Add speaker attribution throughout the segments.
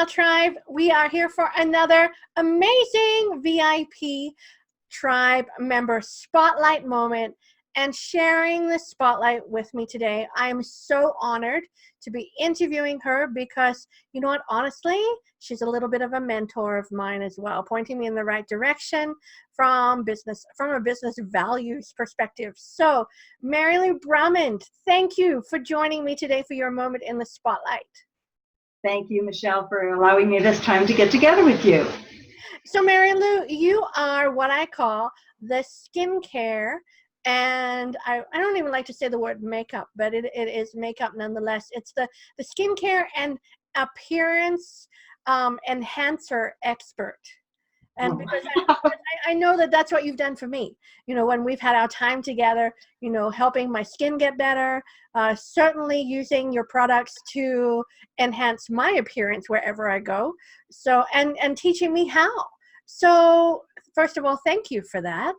Speaker 1: Tribe. We are here for another amazing VIP Tribe member spotlight moment, and sharing the spotlight with me today. I am so honored to be interviewing her because, you know what, honestly, she's a little bit of a mentor of mine as well, pointing me in the right direction from a business values perspective. So, Marilou Brummond, thank you for joining me today for your moment in the spotlight.
Speaker 2: Thank you, Michelle, for allowing me this time to get together with you.
Speaker 1: So, Marilou, you are what I call the skincare, and I don't even like to say the word makeup, but it is makeup nonetheless. It's the skincare and appearance enhancer expert. And because I know that that's what you've done for me, you know, when we've had our time together, you know, helping my skin get better, certainly using your products to enhance my appearance wherever I go. So, and teaching me how. So, first of all, thank you for that.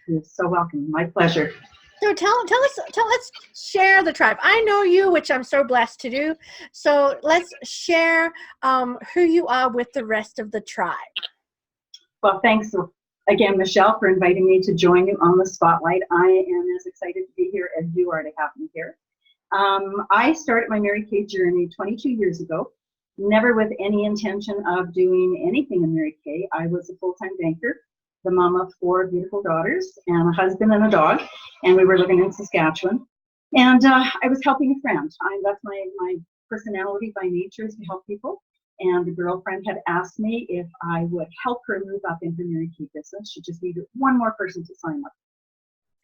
Speaker 2: You're so welcome. My pleasure.
Speaker 1: So let's share the tribe. I know you, which I'm so blessed to do. So let's share who you are with the rest of the tribe.
Speaker 2: Well, thanks again, Michelle, for inviting me to join you on the spotlight. I am as excited to be here as you are to have me here. I started my Mary Kay journey 22 years ago, never with any intention of doing anything in Mary Kay. I was a full-time banker, the mom of 4 beautiful daughters and a husband and a dog, and we were living in Saskatchewan. And I was helping a friend. That's my personality by nature, is to help people. And the girlfriend had asked me if I would help her move up into Mary Kay business. She just needed one more person to sign up.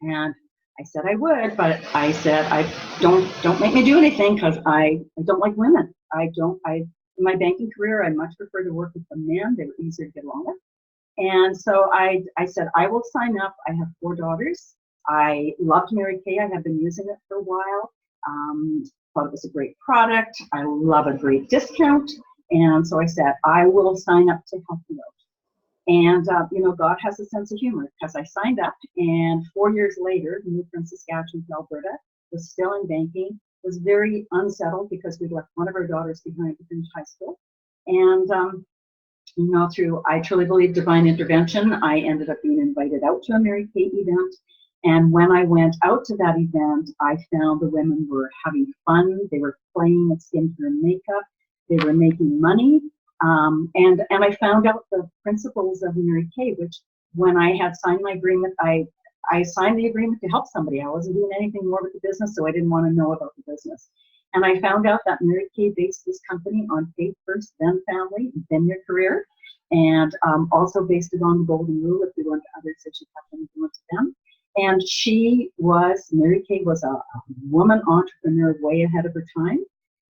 Speaker 2: And I said I would, but I said, I don't make me do anything, because I don't like women. In my banking career, I much prefer to work with the men. They were easier to get along with. And so I said, I will sign up. I have 4 daughters. I loved Mary Kay. I have been using it for a while. Thought it was a great product. I love a great discount. And so I said, I will sign up to help you out. And, you know, God has a sense of humor, because I signed up, and 4 years later, moved from Saskatchewan to Alberta, was still in banking, was very unsettled because we'd left one of our daughters behind to finish high school. And, you know, I truly believe divine intervention, I ended up being invited out to a Mary Kay event. And when I went out to that event, I found the women were having fun. They were playing with skincare and makeup. They were making money, and I found out the principles of Mary Kay, which when I had signed my agreement, I signed the agreement to help somebody. I wasn't doing anything more with the business, so I didn't want to know about the business. And I found out that Mary Kay based this company on faith first, then family, then your career, and also based it on the golden rule. If you want to others, that you have to influence them. And Mary Kay was a woman entrepreneur way ahead of her time.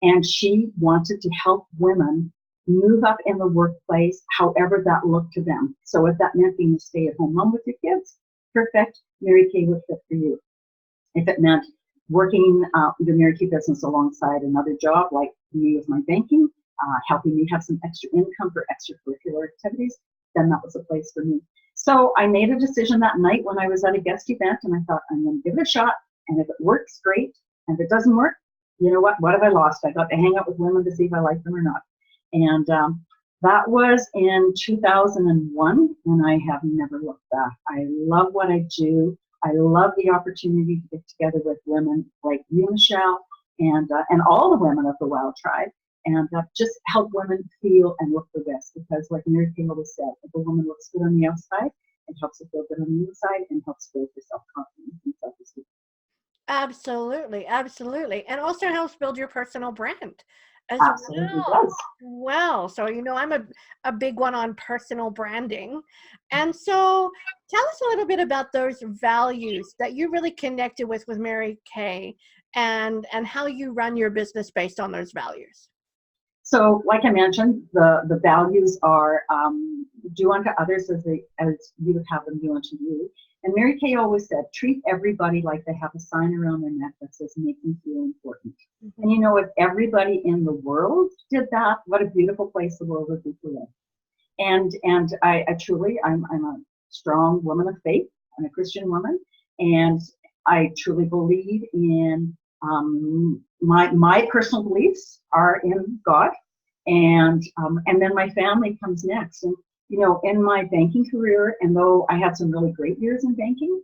Speaker 2: And she wanted to help women move up in the workplace, however that looked to them. So if that meant being a stay-at-home mom with your kids, perfect, Mary Kay would fit for you. If it meant working the Mary Kay business alongside another job, like me with my banking, helping me have some extra income for extracurricular activities, then that was a place for me. So I made a decision that night when I was at a guest event, and I thought, I'm going to give it a shot, and if it works, great, and if it doesn't work, you know what have I lost? I got to hang out with women to see if I like them or not. And that was in 2001, and I have never looked back. I love what I do. I love the opportunity to get together with women like you, Michelle, and all the women of the Wild Tribe, and just help women feel and look their best. Because like Mary Kay always said, if a woman looks good on the outside, it helps her feel good on the inside and helps build her self-confidence and self-esteem.
Speaker 1: Absolutely, absolutely. And also helps build your personal brand as
Speaker 2: Absolutely
Speaker 1: well.
Speaker 2: does.
Speaker 1: Well, so, you know, I'm a big one on personal branding. And so tell us a little bit about those values that you really connected with Mary Kay, and how you run your business based on those values.
Speaker 2: So like I mentioned, the values are do unto others as you would have them do unto you. And Mary Kay always said, treat everybody like they have a sign around their neck that says, make me feel important. Mm-hmm. And you know, if everybody in the world did that, what a beautiful place the world would be to live. And I truly, I'm a strong woman of faith. I'm a Christian woman, and I truly believe in my personal beliefs are in God. And then my family comes next. And you know, in my banking career, and though I had some really great years in banking,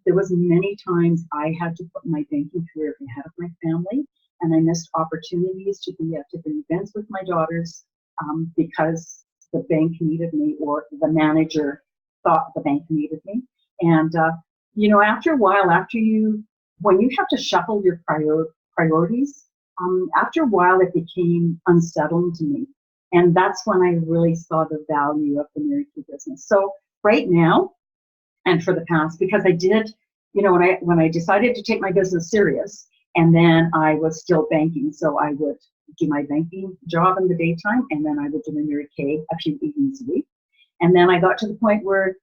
Speaker 2: there was many times I had to put my banking career ahead of my family, and I missed opportunities to be at different events with my daughters because the bank needed me, or the manager thought the bank needed me. And you know, after a while, when you have to shuffle your priorities, after a while, it became unsettling to me. And that's when I really saw the value of the Mary Kay business. So right now, and for the past, because I did, you know, when I decided to take my business serious, and then I was still banking, so I would do my banking job in the daytime, and then I would do my Mary Kay a few evenings a week. And then I got to the point where,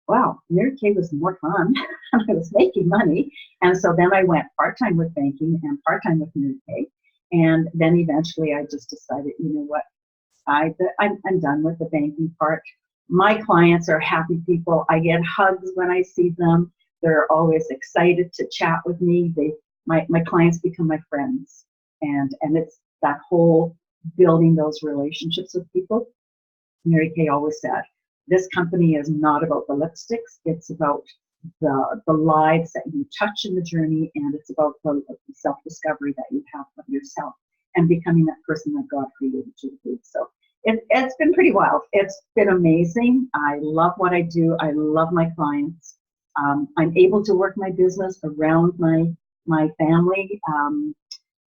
Speaker 2: wow, Mary Kay was more fun, and I was making money. And so then I went part-time with banking and part-time with Mary Kay. And then eventually I just decided, you know what, I'm done with the banking part. My clients are happy people. I get hugs when I see them. They're always excited to chat with me. My clients become my friends. And it's that whole building those relationships with people. Mary Kay always said, this company is not about the lipsticks. It's about the lives that you touch in the journey, and it's about the self-discovery that you have of yourself and becoming that person that God created you to be. So it's been pretty wild. It's been amazing. I love what I do. I love my clients. I'm able to work my business around my family,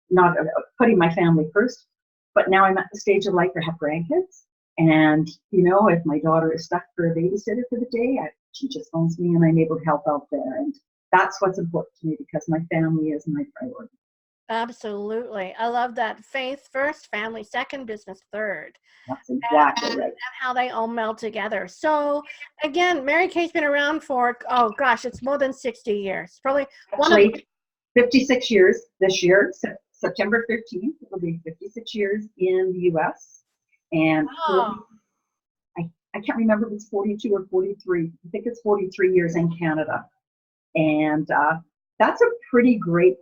Speaker 2: not putting my family first, but now I'm at the stage of life where I have grandkids. And, you know, if my daughter is stuck for a babysitter for the day, she just phones me and I'm able to help out there. And that's what's important to me, because my family is my priority.
Speaker 1: Absolutely. I love that. Faith first, family second, business third.
Speaker 2: That's exactly right.
Speaker 1: And how they all meld together. So again, Mary Kay's been around for, oh gosh, it's more than 60 years. Probably
Speaker 2: Actually, 56 years this year, September 13th, it'll be 56 years in the US. And
Speaker 1: wow.
Speaker 2: I can't remember if it's 42 or 43. I think it's 43 years in Canada. And that's a pretty great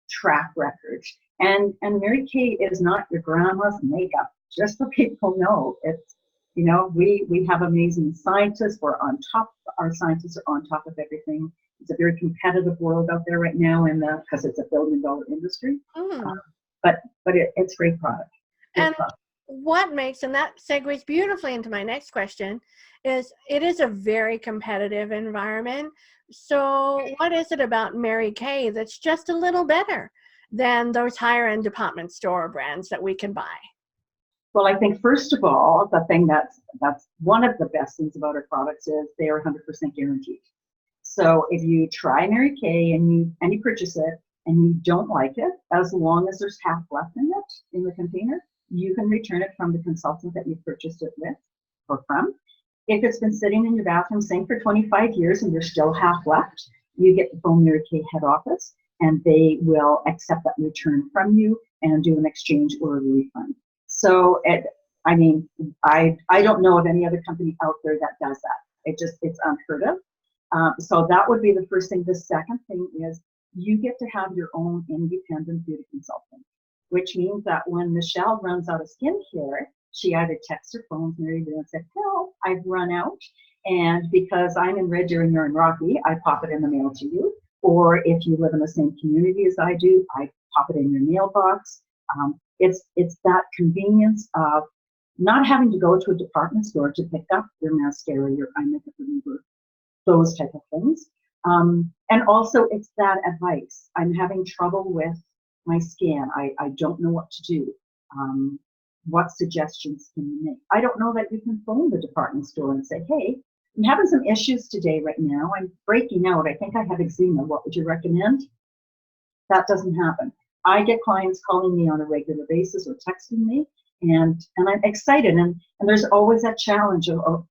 Speaker 2: track record. And Mary Kay is not your grandma's makeup, just so people know. It's, you know, we have amazing scientists. Our scientists are on top of everything. It's a very competitive world out there right now, because it's a billion-dollar industry. But it's great product.
Speaker 1: And what makes, and that segues beautifully into my next question, is it is a very competitive environment. So what is it about Mary Kay that's just a little better than those higher end department store brands that we can buy?
Speaker 2: Well, I think first of all, the thing that's one of the best things about our products is they are 100% guaranteed. So if you try Mary Kay and you purchase it and you don't like it, as long as there's half left in it in the container, you can return it from the consultant that you purchased it with or from. If it's been sitting in your bathroom sink for 25 years and there's still half left, you get the phone Mary Kay head office and they will accept that return from you and do an exchange or a refund. So I don't know of any other company out there that does that. It's unheard of. So that would be the first thing. The second thing is you get to have your own independent beauty consultant, which means that when Michelle runs out of skincare, she either texts or phones Mary Lou and says, "Help, I've run out." And because I'm in Red Deer and you're in Rocky, I pop it in the mail to you. Or if you live in the same community as I do, I pop it in your mailbox. It's that convenience of not having to go to a department store to pick up your mascara, your eye makeup remover, those type of things. And also it's that advice. I'm having trouble with my skin. I don't know what to do. What suggestions can you make? I don't know that you can phone the department store and say, "Hey, I'm having some issues today right now. I'm breaking out. I think I have eczema. What would you recommend?" That doesn't happen. I get clients calling me on a regular basis or texting me, and I'm excited. And there's always that challenge of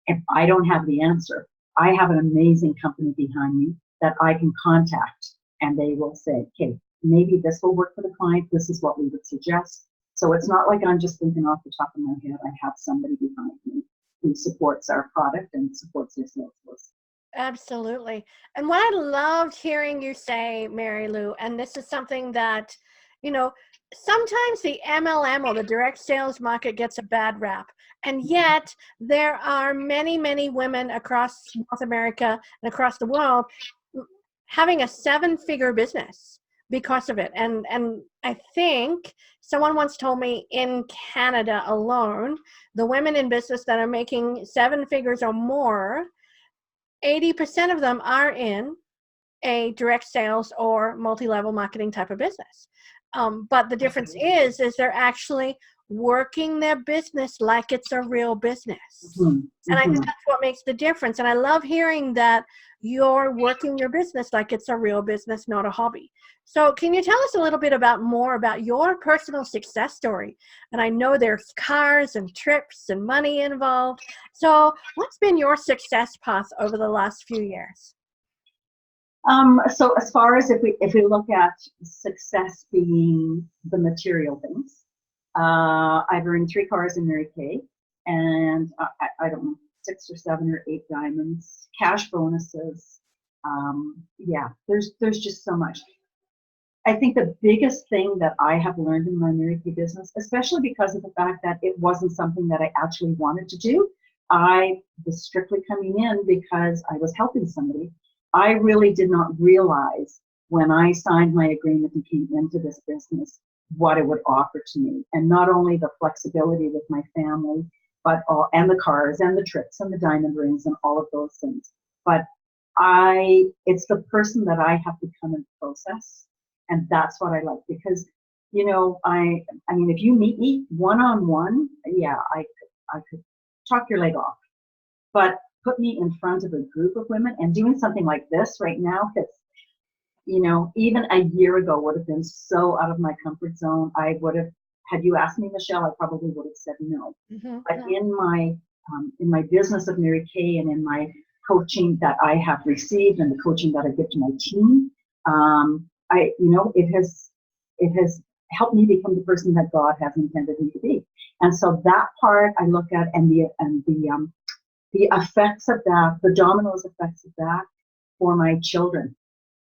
Speaker 2: if I don't have the answer, I have an amazing company behind me that I can contact, and they will say, "Okay, maybe this will work for the client. This is what we would suggest." So it's not like I'm just thinking off the top of my head. I have somebody behind me who supports our product and supports their sales force.
Speaker 1: Absolutely. And what I loved hearing you say, Mary Lou, and this is something that, you know, sometimes the MLM or the direct sales market gets a bad rap. And yet there are many, many women across North America and across the world having a 7-figure business because of it. And I think someone once told me in Canada alone, the women in business that are making 7 figures or more, 80% of them are in a direct sales or multi-level marketing type of business. But the difference is they're actually working their business like it's a real business.
Speaker 2: Mhm,
Speaker 1: And I think
Speaker 2: mhm.
Speaker 1: that's what makes the difference. And I love hearing that you're working your business like it's a real business, not a hobby. So can you tell us a little bit more about your personal success story? And I know there's cars and trips and money involved. So what's been your success path over the last few years?
Speaker 2: So as far as if we look at success being the material things, I've earned 3 cars in Mary Kay, and I don't know, 6 or 7 or 8 diamonds, cash bonuses. Yeah, there's just so much. I think the biggest thing that I have learned in my Mary Kay business, especially because of the fact that it wasn't something that I actually wanted to do, I was strictly coming in because I was helping somebody. I really did not realize when I signed my agreement and came into this business what it would offer to me. And not only the flexibility with my family, but and the cars and the trips and the diamond rings and all of those things. But it's the person that I have become in the process. And that's what I like because, I mean, if you meet me one-on-one, yeah, I could chop your leg off. But put me in front of a group of women and doing something like this right now, it's, even a year ago would have been so out of my comfort zone. I would have, had you asked me, Michelle, I probably would have said no.
Speaker 1: Mm-hmm.
Speaker 2: But in my business of Mary Kay and in my coaching that I have received and the coaching that I give to my team, it has helped me become the person that God has intended me to be. And so that part I look at, and the effects of that, the dominoes effects of that for my children.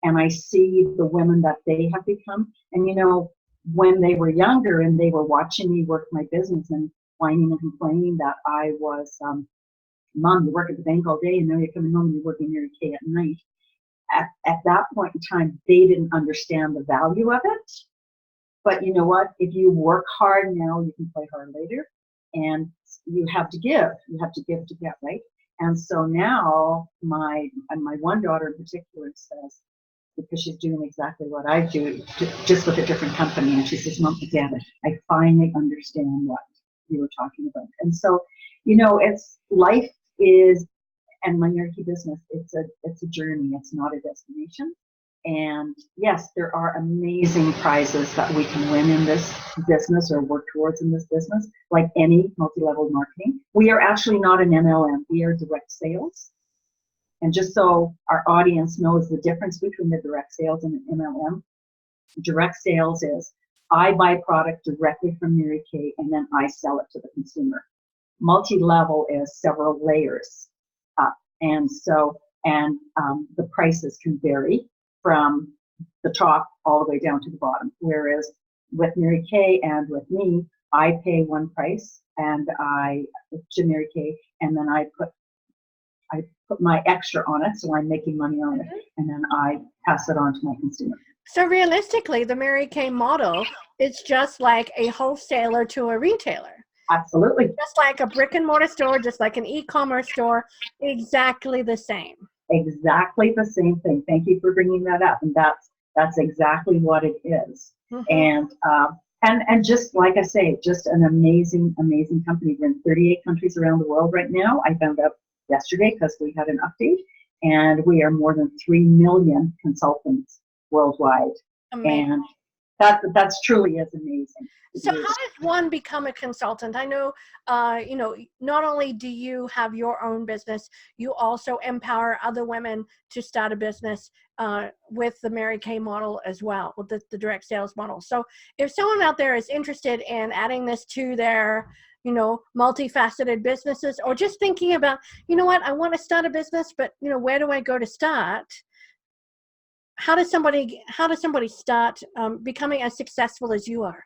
Speaker 2: And I see the women that they have become. And when they were younger and they were watching me work my business and whining and complaining that I was, Mom, you work at the bank all day and now you're coming home and you're working Mary Kay at night. At that point in time, they didn't understand the value of it. But you know what? If you work hard now, you can play hard later. And you have to give. You have to give to get, right? And so now my one daughter in particular says, because she's doing exactly what I do, just with a different company, and she says, Mom, I get it. I finally understand what you were talking about. And so, it's life is, and my Mary Kay business, it's a journey. It's not a destination. And yes, there are amazing prizes that we can win in this business or work towards in this business, like any multi-level marketing. We are actually not an MLM. We are direct sales. And just so our audience knows the difference between the direct sales and an MLM, direct sales is I buy product directly from Mary Kay and then I sell it to the consumer. Multi-level is several layers up. And the prices can vary from the top all the way down to the bottom. Whereas with Mary Kay and with me, I pay one price and to Mary Kay, and then I put my extra on it, so I'm making money on it, and then I pass it on to my consumer.
Speaker 1: So realistically, the Mary Kay model is just like a wholesaler to a retailer.
Speaker 2: Absolutely.
Speaker 1: Just like a brick and mortar store, just like an e-commerce store, exactly the same.
Speaker 2: Exactly the same thing. Thank you for bringing that up, and that's exactly what it is. Mm-hmm. And just like I say, just an amazing company. We're in 38 countries around the world right now. I found out yesterday because we had an update, and we are more than 3 million consultants worldwide. Amazing. And that's truly is amazing.
Speaker 1: So how does one become a consultant? I know, not only do you have your own business, you also empower other women to start a business with the Mary Kay model as well, with the direct sales model. So if someone out there is interested in adding this to their, multifaceted businesses, or just thinking about, I want to start a business, but, where do I go to start? How does somebody start becoming as successful as you are?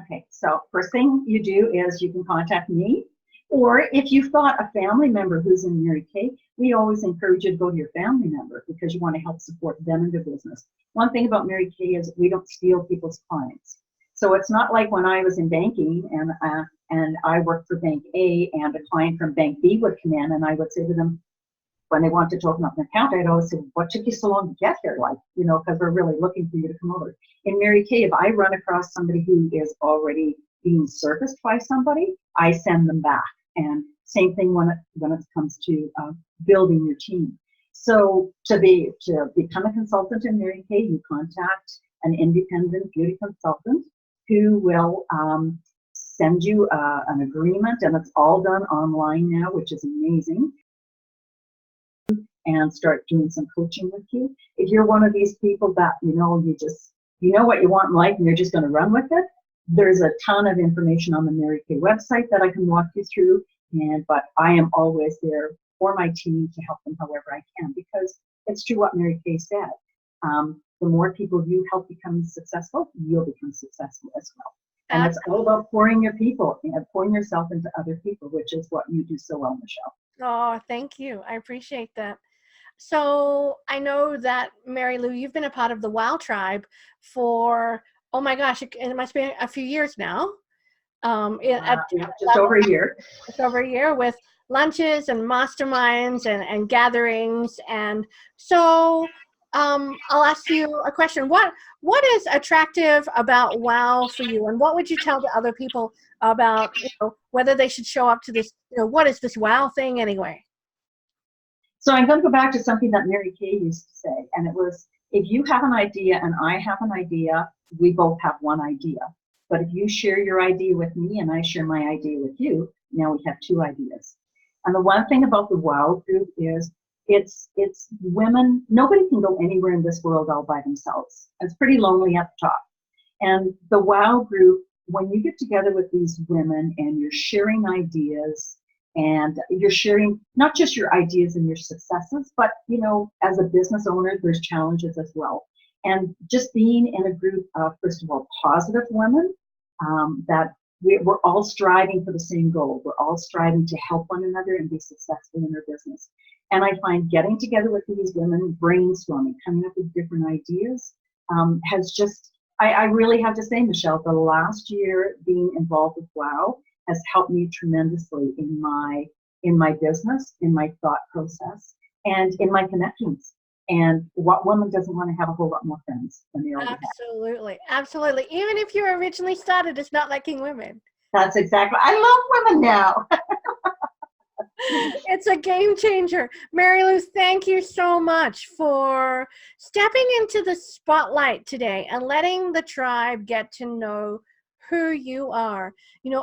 Speaker 2: Okay, so first thing you do is you can contact me, or if you've got a family member who's in Mary Kay, we always encourage you to go to your family member because you want to help support them in their business. One thing about Mary Kay is we don't steal people's clients. So it's not like when I was in banking and I worked for Bank A and a client from Bank B would come in and I would say to them, when they wanted to open up an account, I'd always say, what took you so long to get here? Like, you know, because we're really looking for you to come over. In Mary Kay, if I run across somebody who is already being serviced by somebody, I send them back. And same thing when it comes to building your team. So to become a consultant in Mary Kay, you contact an independent beauty consultant who will send you an agreement, and it's all done online now, which is amazing. And start doing some coaching with you. If you're one of these people that, you know what you want in life and you're just going to run with it, there's a ton of information on the Mary Kay website that I can walk you through. But I am always there for my team to help them however I can, because it's true what Mary Kay said. The more people you help become successful, you'll become successful as well. And it's all about pouring pouring yourself into other people, which is what you do so well, Michelle.
Speaker 1: Oh, thank you. I appreciate that. So I know that, Marilou, you've been a part of the WOW Tribe for, oh my gosh, it must be a few years now.
Speaker 2: Just over a year.
Speaker 1: Just over a year, with lunches and masterminds and gatherings. And so I'll ask you a question. What is attractive about WOW for you? And what would you tell the other people about, whether they should show up to this, what is this WOW thing anyway?
Speaker 2: So I'm going to go back to something that Mary Kay used to say, and it was, if you have an idea and I have an idea, we both have one idea. But if you share your idea with me and I share my idea with you, now we have two ideas. And the one thing about the WOW group is it's women. Nobody can go anywhere in this world all by themselves. It's pretty lonely at the top. And the WOW group, when you get together with these women and you're sharing ideas, and you're sharing not just your ideas and your successes, but, as a business owner, there's challenges as well. And just being in a group of, first of all, positive women, that we're all striving for the same goal. We're all striving to help one another and be successful in their business. And I find getting together with these women, brainstorming, coming up with different ideas, has just, I really have to say, Michelle, the last year being involved with WOW has helped me tremendously in my business, in my thought process, and in my connections. And what woman doesn't want to have a whole lot more friends than they already have?
Speaker 1: Absolutely, absolutely. Even if you originally started as not liking women.
Speaker 2: That's exactly. I love women now.
Speaker 1: It's a game changer. Marilou, thank you so much for stepping into the spotlight today and letting the tribe get to know who you are,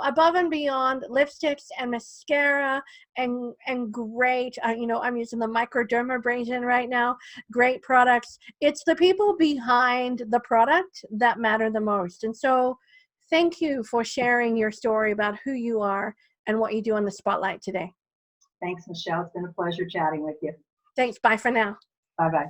Speaker 1: above and beyond lipsticks and mascara and great, I'm using the microdermabrasion right now, great products. It's the people behind the product that matter the most. And so thank you for sharing your story about who you are and what you do on the spotlight today.
Speaker 2: Thanks, Michelle. It's been a pleasure chatting with you.
Speaker 1: Thanks. Bye for now.
Speaker 2: Bye-bye.